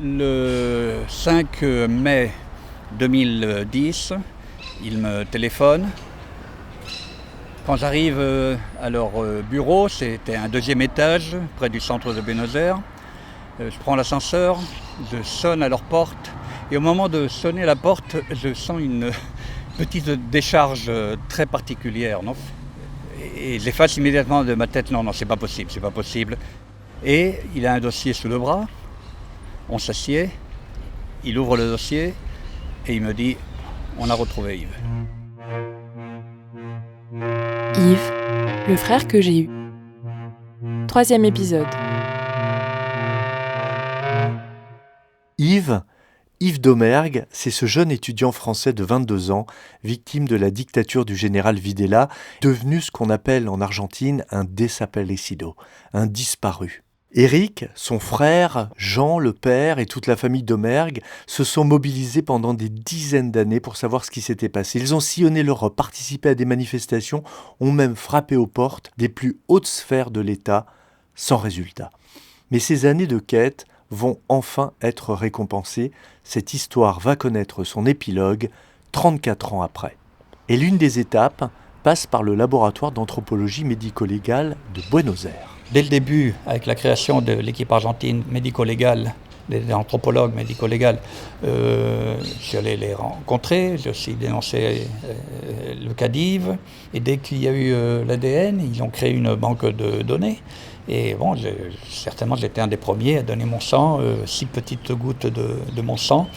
Le 5 mai 2010, ils me téléphonent. Quand j'arrive à leur bureau, c'était un 2e étage, près du centre de Buenos Aires. Je prends l'ascenseur, je sonne à leur porte. Et au moment de sonner à la porte, je sens une petite décharge très particulière. Non, et j'efface immédiatement de ma tête, non, c'est pas possible. Et il a un dossier sous le bras, on s'assied, il ouvre le dossier et il me dit « On a retrouvé Yves ». Yves, le frère que j'ai eu. 3e épisode. Yves Domergue, c'est ce jeune étudiant français de 22 ans, victime de la dictature du général Videla, devenu ce qu'on appelle en Argentine un desaparecido, un disparu. Éric, son frère, Jean, le père et toute la famille Domergue se sont mobilisés pendant des dizaines d'années pour savoir ce qui s'était passé. Ils ont sillonné l'Europe, participé à des manifestations, ont même frappé aux portes des plus hautes sphères de l'État, sans résultat. Mais ces années de quête vont enfin être récompensées. Cette histoire va connaître son épilogue 34 ans après. Et l'une des étapes passe par le laboratoire d'anthropologie médico-légale de Buenos Aires. Dès le début, avec la création de l'équipe argentine médico-légale, des anthropologues médico-légales, j'allais les rencontrer, j'ai aussi dénoncé le cas d'Yves. Et dès qu'il y a eu l'ADN, ils ont créé une banque de données. Et bon, certainement j'étais un des premiers à donner mon sang, 6 petites gouttes de mon sang,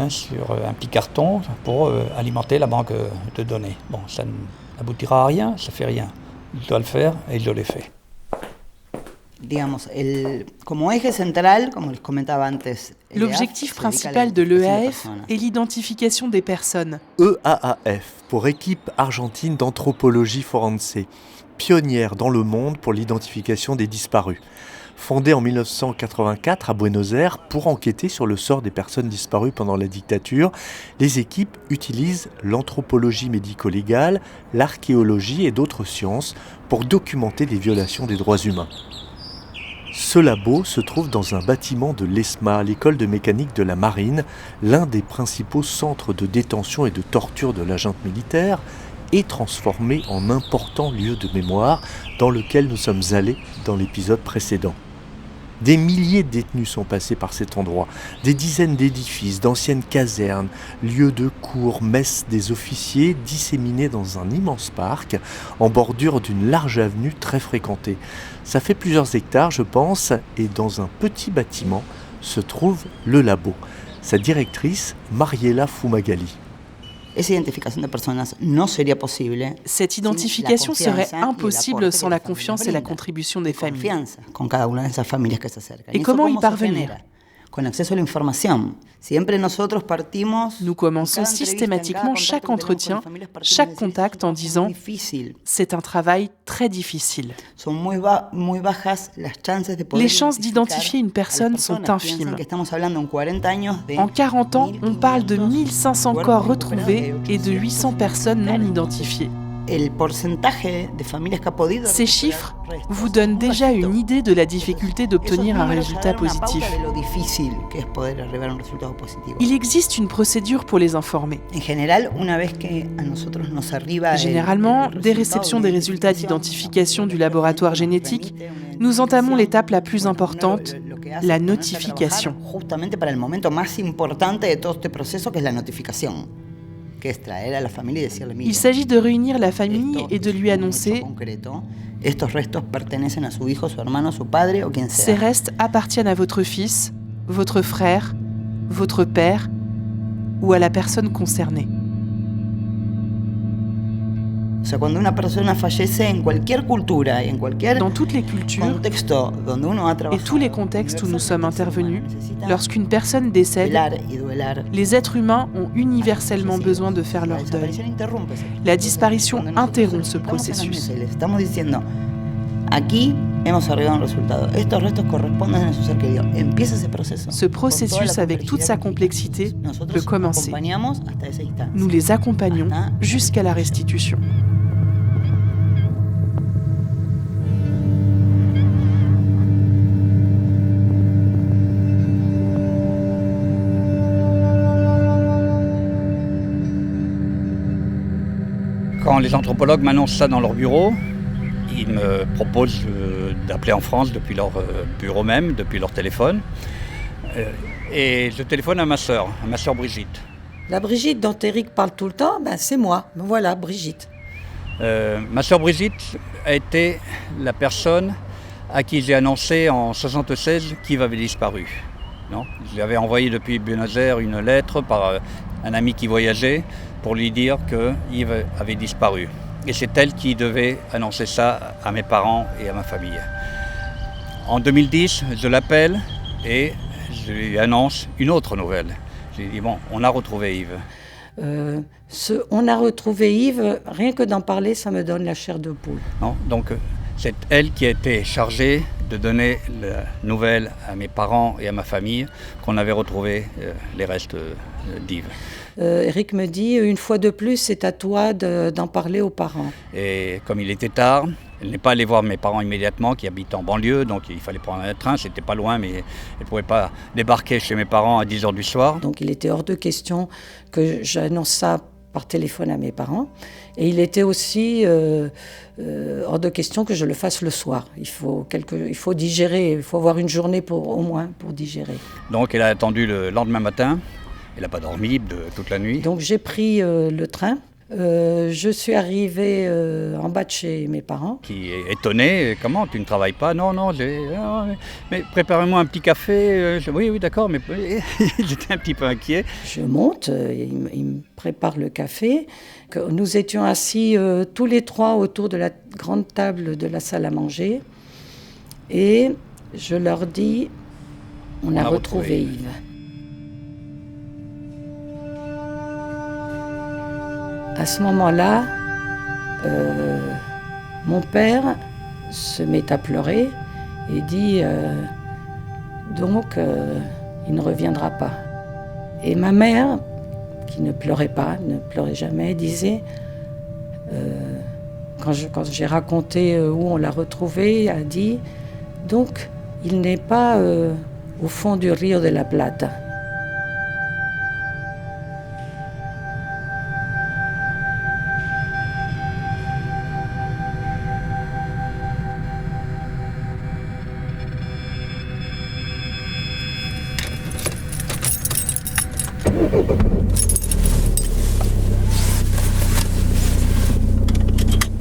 sur un petit carton pour alimenter la banque de données. Bon, ça n'aboutira à rien, ça fait rien. Je dois le faire et je l'ai fait. L'objectif principal de l'EAF est l'identification des personnes. EAAF, pour Équipe argentine d'anthropologie forense, pionnière dans le monde pour l'identification des disparus. Fondée en 1984 à Buenos Aires pour enquêter sur le sort des personnes disparues pendant la dictature, les équipes utilisent l'anthropologie médico-légale, l'archéologie et d'autres sciences pour documenter les violations des droits humains. Ce labo se trouve dans un bâtiment de l'ESMA, l'école de mécanique de la marine, l'un des principaux centres de détention et de torture de la junte militaire, et transformé en important lieu de mémoire dans lequel nous sommes allés dans l'épisode précédent. Des milliers de détenus sont passés par cet endroit, des dizaines d'édifices, d'anciennes casernes, lieux de cours, messes des officiers disséminés dans un immense parc en bordure d'une large avenue très fréquentée. Ça fait plusieurs hectares, je pense, et dans un petit bâtiment se trouve le labo. Sa directrice, Mariela Fumagalli. Cette identification serait impossible sans la confiance et la contribution des familles. Et comment y parvenir ? Nous commençons systématiquement chaque entretien, chaque contact en disant « c'est un travail très difficile ». Les chances d'identifier une personne sont infimes. En 40 ans, on parle de 1500 corps retrouvés et de 800 personnes non identifiées. Ces chiffres vous donnent déjà une idée de la difficulté d'obtenir un résultat positif. Il existe une procédure pour les informer. Généralement, dès réception des résultats d'identification du laboratoire génétique, nous entamons l'étape la plus importante, la notification. Il s'agit de réunir la famille et de lui annoncer « Ces restes appartiennent à votre fils, votre frère, votre père ou à la personne concernée. » Dans toutes les cultures et tous les contextes où nous sommes intervenus, lorsqu'une personne décède, les êtres humains ont universellement besoin de faire leur deuil. La disparition interrompt ce processus. Ce processus, avec toute sa complexité, peut commencer. Nous les accompagnons jusqu'à la restitution. Quand les anthropologues m'annoncent ça dans leur bureau, ils me proposent d'appeler en France depuis leur bureau même, depuis leur téléphone. Et je téléphone à ma sœur Brigitte. La Brigitte dont Eric parle tout le temps, c'est moi. Voilà, Brigitte. Ma sœur Brigitte a été la personne à qui j'ai annoncé en 1976 qu'Yves avait disparu. Non, je lui avais envoyé depuis Buenos Aires une lettre par un ami qui voyageait pour lui dire que Yves avait disparu. Et c'est elle qui devait annoncer ça à mes parents et à ma famille. En 2010, je l'appelle et je lui annonce une autre nouvelle. Je lui dis, bon, on a retrouvé Yves. On a retrouvé Yves, rien que d'en parler, ça me donne la chair de poule. Non, donc c'est elle qui a été chargée de donner la nouvelle à mes parents et à ma famille qu'on avait retrouvé les restes d'Yves. Eric me dit, une fois de plus, c'est à toi d'en parler aux parents. Et comme il était tard, elle n'est pas allée voir mes parents immédiatement, qui habitent en banlieue, donc il fallait prendre un train, c'était pas loin, mais elle ne pouvait pas débarquer chez mes parents à 10h du soir. Donc il était hors de question que j'annonce ça par téléphone à mes parents. Et il était aussi hors de question que je le fasse le soir. Il faut digérer, il faut avoir une journée au moins pour digérer. Donc elle a attendu le lendemain matin, elle n'a pas dormi toute la nuit. Donc j'ai pris le train. Je suis arrivée en bas de chez mes parents. Qui est étonné, comment tu ne travailles pas? Non, mais préparez-moi un petit café. Oui, d'accord, mais j'étais un petit peu inquiet. Je monte, il me prépare le café. Nous étions assis tous les trois autour de la grande table de la salle à manger. Et je leur dis, on a retrouvé Yves. À ce moment-là, mon père se met à pleurer et dit il ne reviendra pas. Et ma mère, qui ne pleurait pas, ne pleurait jamais, disait, quand j'ai raconté où on l'a retrouvé, a dit, donc il n'est pas au fond du Rio de la Plata.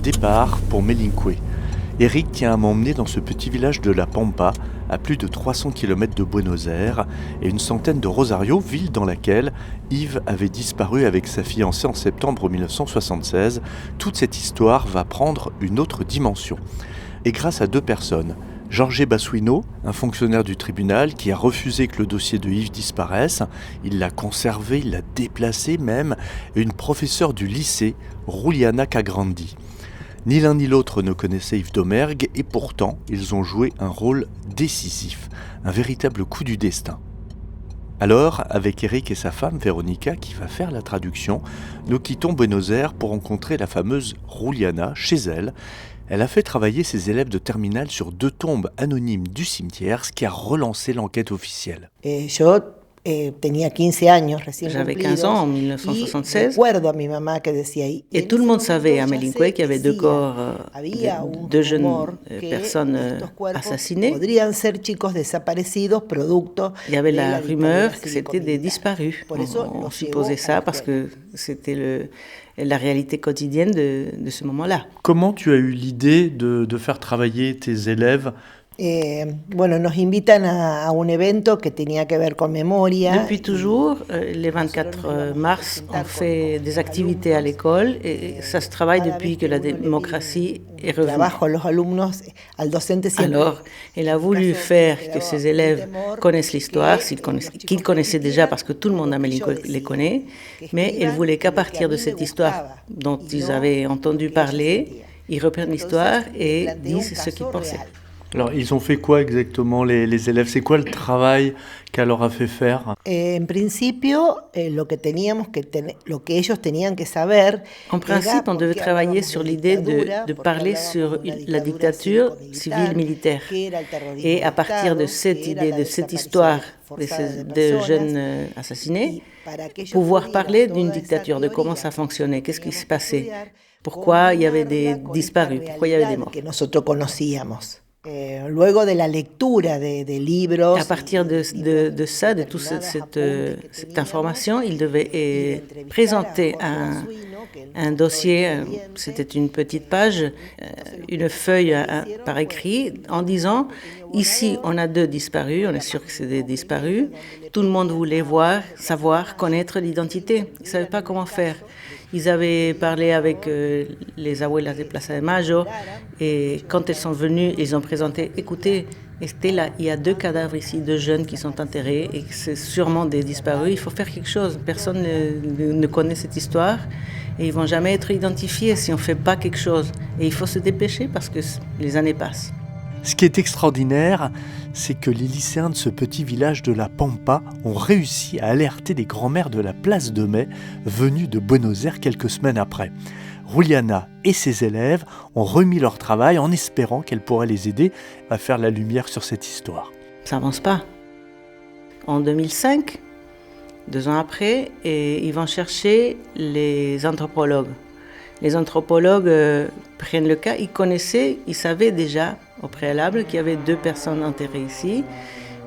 Départ pour Melinque. Eric tient à m'emmener dans ce petit village de la Pampa, à plus de 300 km de Buenos Aires et une centaine de Rosario, ville dans laquelle Yves avait disparu avec sa fiancée en septembre 1976. Toute cette histoire va prendre une autre dimension. Et grâce à deux personnes, Jorge Basuino, un fonctionnaire du tribunal qui a refusé que le dossier de Yves disparaisse, il l'a conservé, il l'a déplacé même, et une professeure du lycée, Juliana Cagrandi. Ni l'un ni l'autre ne connaissait Yves Domergue et pourtant, ils ont joué un rôle décisif, un véritable coup du destin. Alors, avec Eric et sa femme Véronica, qui va faire la traduction, nous quittons Buenos Aires pour rencontrer la fameuse Juliana chez elle. Elle a fait travailler ses élèves de terminale sur 2 tombes anonymes du cimetière, ce qui a relancé l'enquête officielle. J'avais 15 ans en 1976 et tout le monde savait à Melinque qu'il y avait 2 corps de jeunes personnes assassinées. Il y avait la rumeur que c'était des disparus. On supposait ça parce que c'était la réalité quotidienne de ce moment-là. Comment tu as eu l'idée de faire travailler tes élèves ? Depuis toujours, les 24 mars, on fait des activités à l'école et ça se travaille depuis que la démocratie est revenue. Alors, elle a voulu faire que ses élèves connaissent l'histoire, qu'ils connaissaient déjà parce que tout le monde à Melinque les connaît, mais elle voulait qu'à partir de cette histoire dont ils avaient entendu parler, ils reprennent l'histoire et disent ce qu'ils pensaient. Alors, ils ont fait quoi exactement, les élèves? C'est quoi le travail qu'elle leur a fait faire? En principe, on devait travailler sur l'idée de parler sur la dictature civile-militaire. Et à partir de cette idée, de cette histoire de jeunes assassinés, pouvoir parler d'une dictature, de comment ça fonctionnait, qu'est-ce qui se passait, pourquoi il y avait des disparus, pourquoi il y avait des morts. À partir de ça, de toute cette information, il devait présenter un dossier, c'était une petite page, une feuille par écrit, en disant « Ici, on a 2 disparus, on est sûr que c'est des disparus. » Tout le monde voulait voir, savoir, connaître l'identité. Ils ne savaient pas comment faire. Ils avaient parlé avec les abuelas de Plaza de Mayo et quand elles sont venues, ils ont présenté « Écoutez, Estela, il y a 2 cadavres ici, 2 jeunes qui sont enterrés et c'est sûrement des disparus. Il faut faire quelque chose. Personne ne connaît cette histoire et ils ne vont jamais être identifiés si on ne fait pas quelque chose. Et il faut se dépêcher parce que les années passent. » Ce qui est extraordinaire, c'est que les lycéens de ce petit village de la Pampa ont réussi à alerter les grands-mères de la place de Mai, venues de Buenos Aires quelques semaines après. Juliana et ses élèves ont remis leur travail en espérant qu'elle pourrait les aider à faire la lumière sur cette histoire. Ça n'avance pas. En 2005, 2 ans après, ils vont chercher les anthropologues. Les anthropologues prennent le cas, ils savaient déjà au préalable qu'il y avait 2 personnes enterrées ici,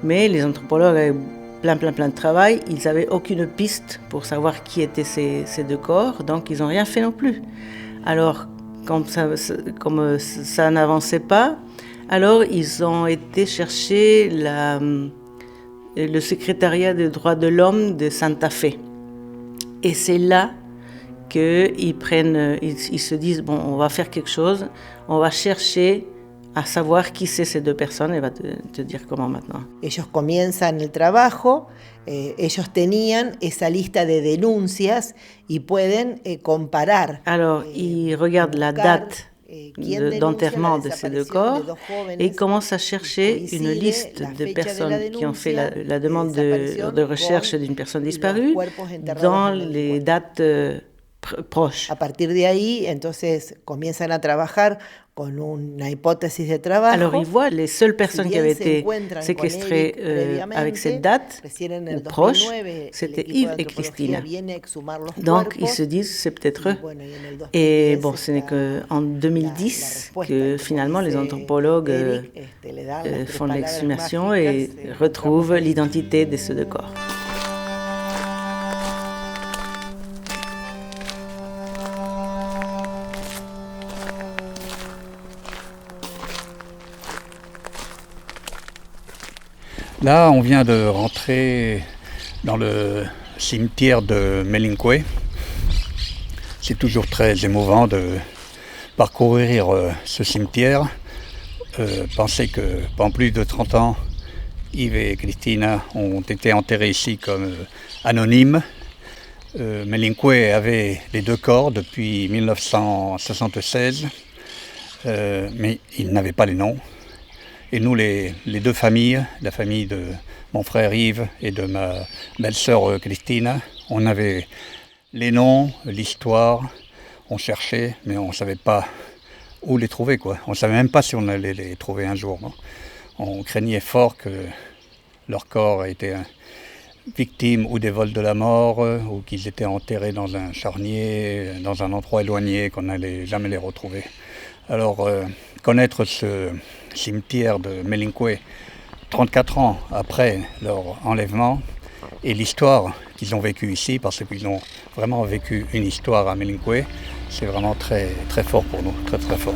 mais les anthropologues avaient plein de travail, ils n'avaient aucune piste pour savoir qui étaient ces 2 corps, donc ils n'ont rien fait non plus. Alors, comme ça n'avançait pas, alors ils ont été chercher le secrétariat des droits de l'homme de Santa Fe. Et c'est là qu'ils se disent, bon, on va faire quelque chose, on va chercher à savoir qui c'est ces 2 personnes et va te dire comment maintenant. Ellos comienzan el trabajo, ellos tenían esa lista de denuncias y pueden comparar. Alors, ils regardent la date d'enterrement de ces 2 corps et ils commencent à chercher une liste de personnes qui ont fait la demande de recherche d'une personne disparue dans les dates proches. A partir de ahí, entonces, comienzan a trabajar con una hipótesis de trabajo. Alors, ils voient les seules personnes qui avaient été séquestrées avec cette date ou proche, c'était Yves et Cristina. Donc, ils se disent, c'est peut-être eux. Et bon, ce n'est qu'en 2010 que finalement les anthropologues font l'exhumation et retrouvent l'identité de ces 2 corps. Là, on vient de rentrer dans le cimetière de Melinque. C'est toujours très émouvant de parcourir ce cimetière. Penser que pendant plus de 30 ans, Yves et Cristina ont été enterrés ici comme anonymes. Melinque avait les 2 corps depuis 1976, mais ils n'avaient pas les noms. Et nous, les 2 familles, la famille de mon frère Yves et de ma belle-sœur Cristina, on avait les noms, l'histoire, on cherchait, mais on ne savait pas où les trouver, quoi. On ne savait même pas si on allait les trouver un jour. Non. On craignait fort que leur corps ait été victime ou des vols de la mort, ou qu'ils étaient enterrés dans un charnier, dans un endroit éloigné, qu'on n'allait jamais les retrouver. Alors, connaître ce cimetière de Melinque 34 ans après leur enlèvement et l'histoire qu'ils ont vécue ici, parce qu'ils ont vraiment vécu une histoire à Melinque, c'est vraiment très, très fort pour nous, très très fort.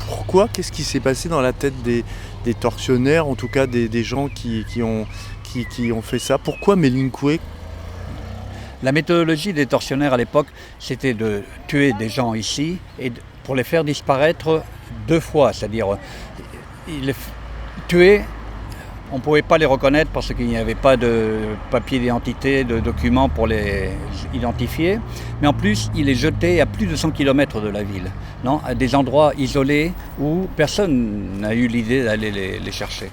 Pourquoi ? Qu'est-ce qui s'est passé dans la tête des tortionnaires, en tout cas des gens qui ont fait ça? Pourquoi Melinque ? La méthodologie des tortionnaires à l'époque, c'était de tuer des gens ici et pour les faire disparaître 2 fois. C'est-à-dire, ils les tuaient On ne pouvait pas les reconnaître parce qu'il n'y avait pas de papier d'identité, de documents pour les identifier. Mais en plus, ils les jetaient à plus de 100 km de la ville, non, à des endroits isolés où personne n'a eu l'idée d'aller les chercher.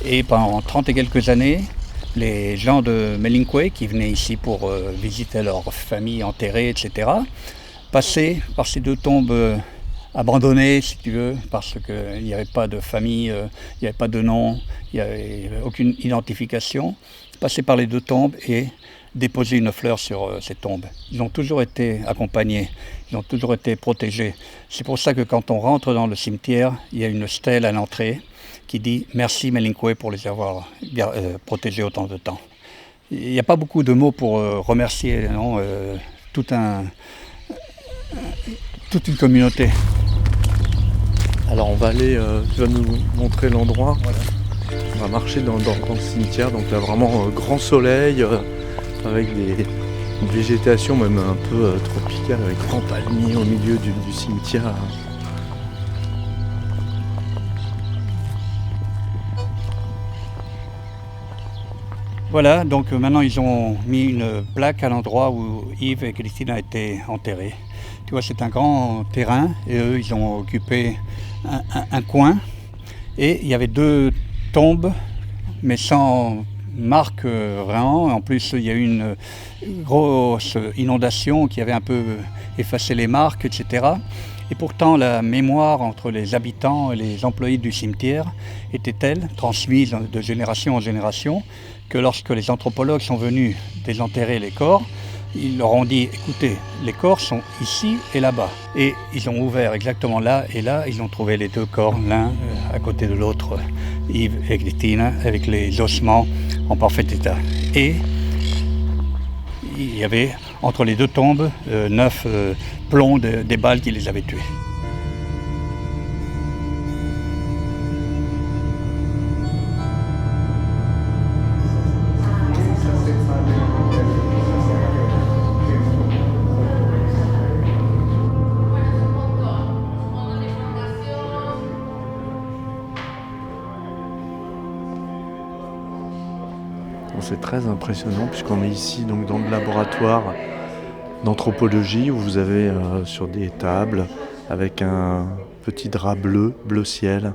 Et pendant 30 et quelques années, les gens de Melinque, qui venaient ici pour visiter leur famille enterrée, etc., passaient par ces 2 tombes abandonnées, si tu veux, parce qu'il n'y avait pas de famille, il n'y avait pas de nom, il n'y avait aucune identification, passaient par les 2 tombes et déposaient une fleur sur ces tombes. Ils ont toujours été accompagnés, ils ont toujours été protégés. C'est pour ça que quand on rentre dans le cimetière, il y a une stèle à l'entrée qui dit « Merci Melinque pour les avoir protégés autant de temps ». Il n'y a pas beaucoup de mots pour remercier non, toute une communauté. Alors on va aller, tu vas nous montrer l'endroit. Voilà. On va marcher dans le cimetière, donc là vraiment grand soleil, avec une végétation même un peu tropicale, avec grand palmier au milieu du cimetière. Voilà, donc maintenant ils ont mis une plaque à l'endroit où Yves et Christine ont été enterrés. Tu vois, c'est un grand terrain et eux, ils ont occupé un coin. Et il y avait 2 tombes, mais sans marque vraiment. En plus, il y a eu une grosse inondation qui avait un peu effacé les marques, etc. Et pourtant, la mémoire entre les habitants et les employés du cimetière était telle, transmise de génération en génération, que lorsque les anthropologues sont venus désenterrer les corps, ils leur ont dit, écoutez, les corps sont ici et là-bas. Et ils ont ouvert exactement là et là, ils ont trouvé les 2 corps, l'un à côté de l'autre, Yves et Christine, avec les ossements en parfait état. Et il y avait entre les 2 tombes 9 plombs des balles qui les avaient tués. C'est très impressionnant puisqu'on est ici donc, dans le laboratoire d'anthropologie où vous avez sur des tables avec un petit drap bleu ciel,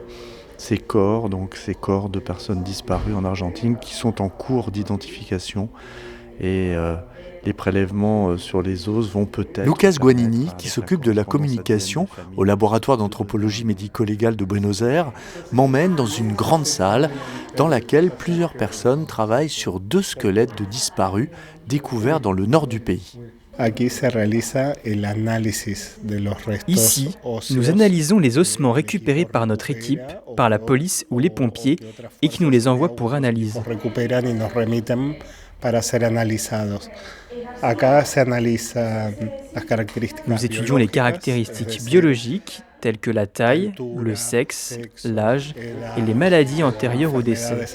ces corps de personnes disparues en Argentine qui sont en cours d'identification et les prélèvements sur les os vont peut-être... Lucas Guanini, qui s'occupe de la communication au laboratoire d'anthropologie médico-légale de Buenos Aires, m'emmène dans une grande salle dans laquelle plusieurs personnes travaillent sur 2 squelettes de disparus découverts dans le nord du pays. Ici, nous analysons les ossements récupérés par notre équipe, par la police ou les pompiers, et qui nous les envoient pour analyse. Nous étudions les caractéristiques biologiques telles que la taille, le sexe, l'âge et les maladies antérieures au décès.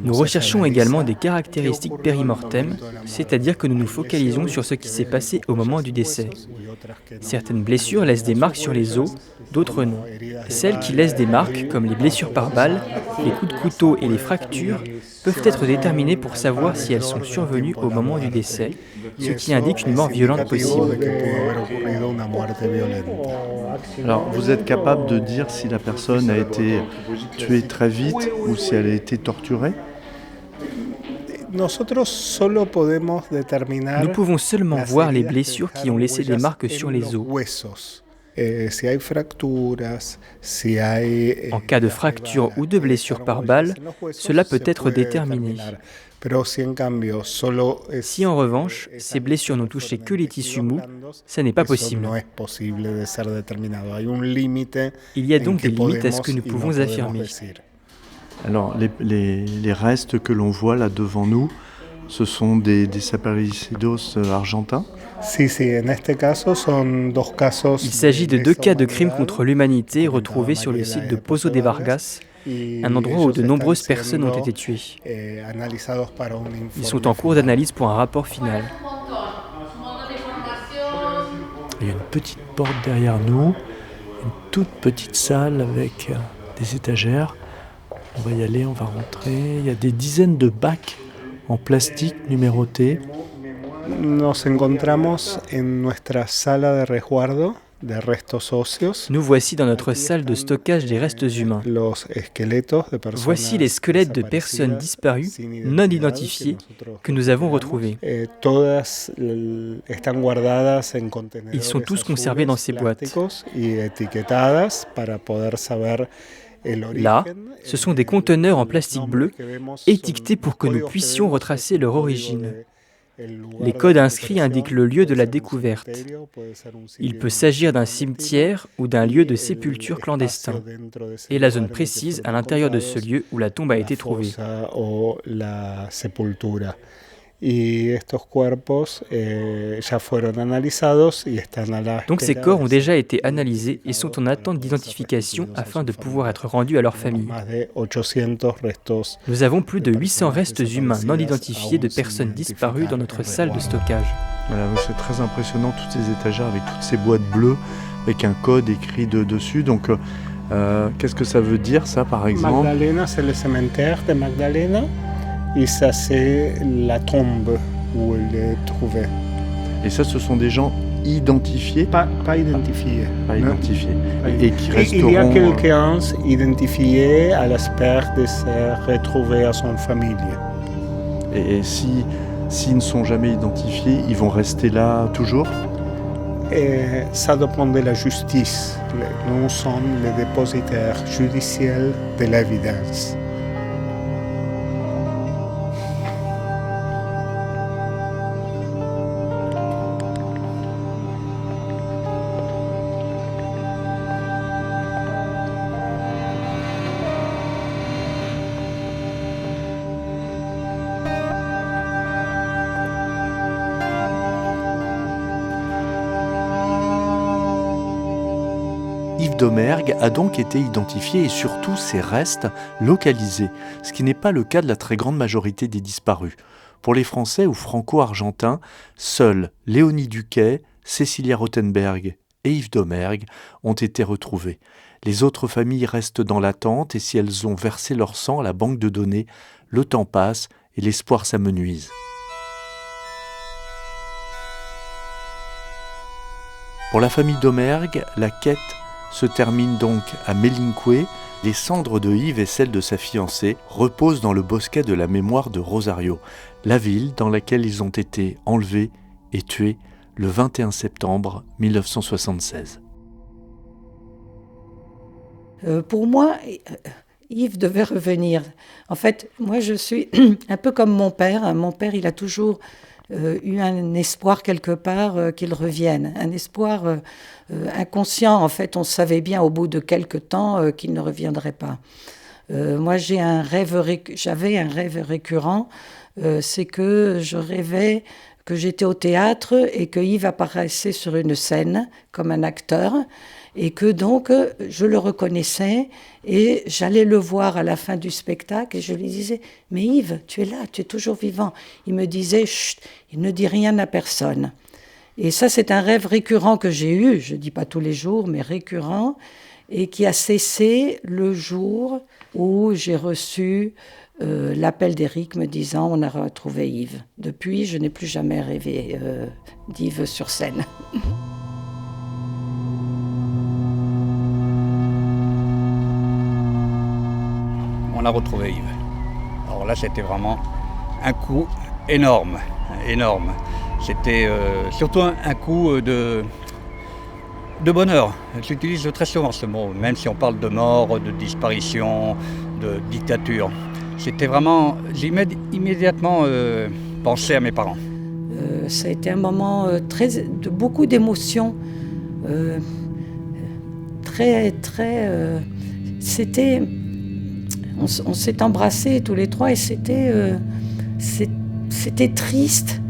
Nous recherchons également des caractéristiques périmortem, c'est-à-dire que nous nous focalisons sur ce qui s'est passé au moment du décès. Certaines blessures laissent des marques sur les os, d'autres non. Celles qui laissent des marques, comme les blessures par balle, les coups de couteau et les fractures, peuvent être déterminées pour savoir si elles sont survenues au moment du décès, ce qui indique une mort violente possible. Alors, vous êtes capable de dire si la personne a été tuée très vite ou si elle a été torturée ? Nous pouvons seulement voir les blessures qui ont laissé des marques sur les os. En cas de fracture ou de blessure par balle, cela peut être déterminé. Si en revanche, ces blessures n'ont touché que les tissus mous, ça n'est pas possible. Il y a donc des limites à ce que nous pouvons affirmer. Alors, les restes que l'on voit là devant nous, ce sont des desaparecidos argentins ? Il s'agit de 2 cas de crimes contre l'humanité retrouvés sur le site de Pozo de Vargas, un endroit où de nombreuses personnes ont été tuées. Ils sont en cours d'analyse pour un rapport final. Il y a une petite porte derrière nous. Une toute petite salle avec des étagères. On va y aller, on va rentrer. Il y a des dizaines de bacs en plastique numérotés. Nos encontramos en nuestra sala de resguardo de restos óseos. Nous voici dans notre salle de stockage des restes humains. Voici les squelettes de personnes disparues, non identifiées, que nous avons retrouvés. Ils sont tous conservés dans ces boîtes. Là, ce sont des conteneurs en plastique bleu, étiquetés pour que nous puissions retracer leur origine. Les codes inscrits indiquent le lieu de la découverte. Il peut s'agir d'un cimetière ou d'un lieu de sépulture clandestin, et la zone précise à l'intérieur de ce lieu où la tombe a été trouvée. Donc ces corps ont déjà été analysés et sont en attente d'identification afin de pouvoir être rendus à leur famille. Nous avons plus de 800 restes humains non identifiés de personnes disparues dans notre salle de stockage. Voilà, c'est très impressionnant, toutes ces étagères avec toutes ces boîtes bleues avec un code écrit dessus. Donc qu'est-ce que ça veut dire ça par exemple? Magdalena, c'est le cimetière de Magdalena. Et ça, c'est la tombe où elle est trouvée. Et ça, ce sont des gens identifiés? Pas identifiés. Pas identifiés. Et qui resteront... Il y a quelqu'un identifié à l'espère de se retrouver à son famille. Et s'ils ne sont jamais identifiés, ils vont rester là toujours? Et ça dépend de la justice. Nous sommes les dépositaires judiciaires de l'évidence. Yves Domergue a donc été identifié et surtout ses restes localisés, ce qui n'est pas le cas de la très grande majorité des disparus. Pour les Français ou franco-argentins, seuls Léonie Duquet, Cécilia Rothenberg et Yves Domergue ont été retrouvés. Les autres familles restent dans l'attente et si elles ont versé leur sang à la banque de données, le temps passe et l'espoir s'amenuise. Pour la famille Domergue, la quête se termine donc à Melinque. Les cendres de Yves et celles de sa fiancée reposent dans le bosquet de la mémoire de Rosario, la ville dans laquelle ils ont été enlevés et tués le 21 septembre 1976. Pour moi, Yves devait revenir. En fait, moi je suis un peu comme mon père. Mon père, il a toujours eu un espoir quelque part qu'il revienne, un espoir inconscient. En fait, on savait bien au bout de quelques temps qu'il ne reviendrait pas. Moi, j'avais un rêve récurrent, c'est que je rêvais que j'étais au théâtre et que Yves apparaissait sur une scène comme un acteur et que donc je le reconnaissais et j'allais le voir à la fin du spectacle et je lui disais « Mais Yves, tu es là, tu es toujours vivant ». Il me disait « Chut, il ne dit rien à personne ». Et ça, c'est un rêve récurrent que j'ai eu, je ne dis pas tous les jours, mais récurrent, et qui a cessé le jour où j'ai reçu l'appel d'Éric me disant « On a retrouvé Yves ». Depuis, je n'ai plus jamais rêvé d'Yves sur scène. On a retrouvé Yves. Alors là, c'était vraiment un coup énorme. C'était surtout un coup de bonheur. J'utilise très souvent ce mot, même si on parle de mort, de disparition, de dictature. C'était vraiment, j'ai immédiatement pensé à mes parents. Ça a été un moment de beaucoup d'émotions. C'était... On s'est embrassés tous les trois et c'était triste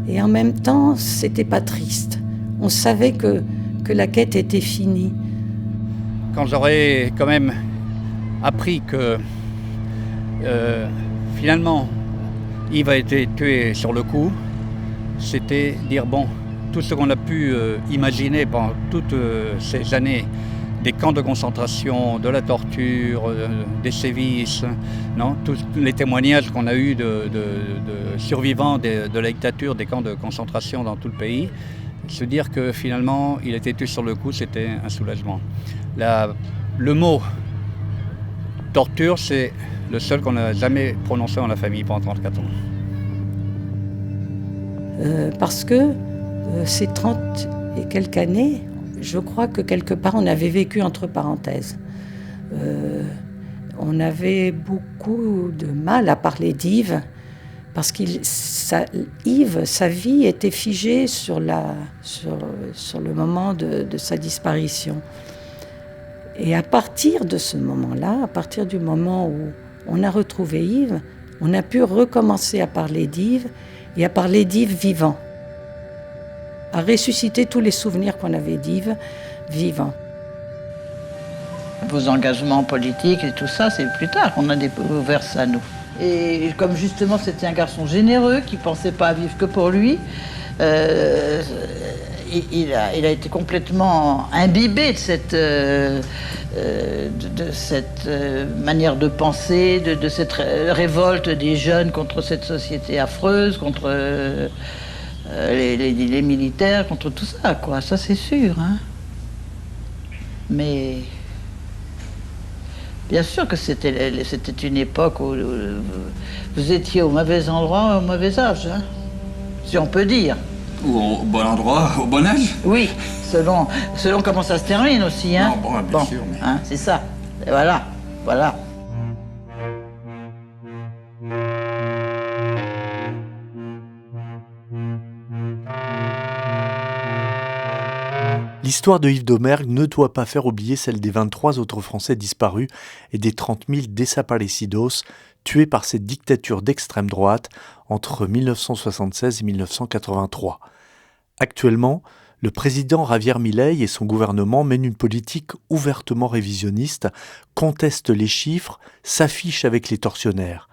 et en même temps c'était pas triste. On savait que la quête était finie. Quand j'aurais quand même appris que finalement Yves a été tué sur le coup, c'était dire bon, tout ce qu'on a pu imaginer pendant toutes ces années des camps de concentration, de la torture, des sévices, non, tous les témoignages qu'on a eus de survivants de la dictature, des camps de concentration dans tout le pays, se dire que finalement il était tué sur le coup, c'était un soulagement. Le mot torture, c'est le seul qu'on n'a jamais prononcé dans la famille pendant 34 ans. Parce que ces 30 et quelques années, je crois que quelque part on avait vécu entre parenthèses. On avait beaucoup de mal à parler d'Yves, parce qu'Yves, sa vie était figée sur le moment de sa disparition. Et à partir de ce moment-là, à partir du moment où on a retrouvé Yves, on a pu recommencer à parler d'Yves et à parler d'Yves vivant, à ressusciter tous les souvenirs qu'on avait d'Yves vivant. Vos engagements politiques et tout ça, c'est plus tard qu'on a découvert ça, nous. Et comme justement c'était un garçon généreux qui ne pensait pas à vivre que pour lui, il a été complètement imbibé de cette manière de penser, de cette révolte des jeunes contre cette société affreuse, contre les militaires, contre tout ça, quoi. Ça, c'est sûr, hein. Mais bien sûr que c'était une époque où vous étiez au mauvais endroit, au mauvais âge, hein, si on peut dire. Ou au bon endroit, au bon âge? Oui, selon comment ça se termine aussi, hein. Non, bien sûr, mais... hein, c'est ça. Et voilà. L'histoire de Yves Domergue ne doit pas faire oublier celle des 23 autres Français disparus et des 30 000 desaparecidos tués par cette dictature d'extrême droite entre 1976 et 1983. Actuellement, le président Javier Milei et son gouvernement mènent une politique ouvertement révisionniste, contestent les chiffres, s'affichent avec les tortionnaires.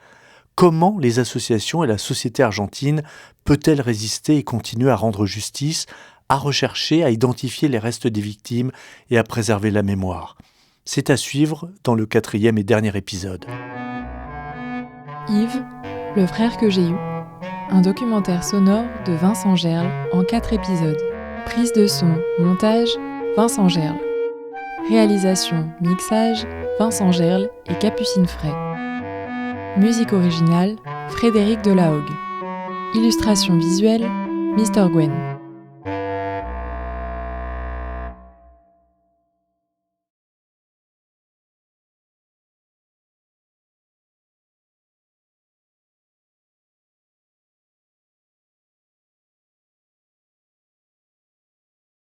Comment les associations et la société argentine peut-elle résister et continuer à rendre justice, à rechercher, à identifier les restes des victimes et à préserver la mémoire? C'est à suivre dans le 4e et dernier épisode. Yves, le frère que j'ai eu. Un documentaire sonore de Vincent Gerle en 4 épisodes. Prise de son, montage, Vincent Gerle. Réalisation, mixage, Vincent Gerle et Capucine Fray. Musique originale, Frédéric Delahogue. Illustration visuelle, Mr. Gwen.